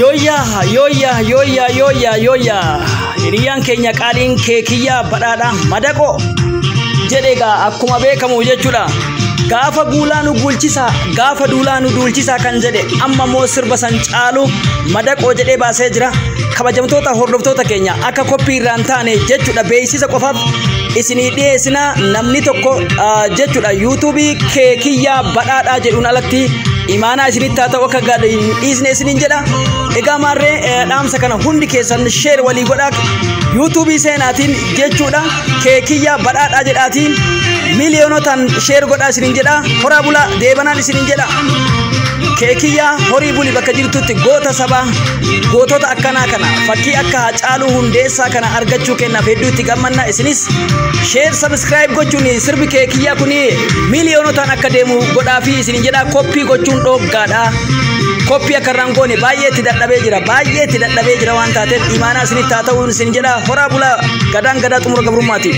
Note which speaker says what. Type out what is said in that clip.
Speaker 1: Yoya, yoya, yoya, yoya, yoya. Hiriyaan keenya qaaliin keekiyyaa badhaadha madaqo jedheega akkuma beekamu jechuudha. Gaafa guulaa nu gulchisa, gaafa duulaa nu duulchisa kan jedhe amma moo sirba san caalu madaqoo jedhee baasee jira. Kabajamtoota hordoftoota keenya akka koppii irraan taane jechuudha beeksisa qofaaf isinii dhiyeessina namni tokko jechuudha yuutuubii keekiyyaa badhaadhaa jedhuun alatti imaanaa isinitti haa ta'u akka gaadhiin dhiisne isiniin jedha. Egaa maarree dhaamsa kana hundi keessan sheer walii godhaa yuutuubii seenaatiin jechuudha keekiyyaa badhaadhaa jedhaatiin miiliyoonotaan sheer godhaa isiniin jedha. Horaa bulaa deebanaan isiniin jedha. Keekiyyaa horii bulii bakka jirtutti goota sabaa gootota akkanaa kana fakkii akka Haacaaluu Hundeessaa kana argachuu kennaaf hedduutti gammanna. Isinis sheer subscribe gochuun sirbi keekiyyaa kun miiliyoonotaan akka deemu godhaa fi isiniin jedha. Koppii gochuun dhooggaadha. Koppii akka irraan goone baay'eetti dadhabee jira waan taateef imaanaa isinitti haa ta'uun isin jedha. Horaa bulaa gadaan gadaa xumura gabrummaati.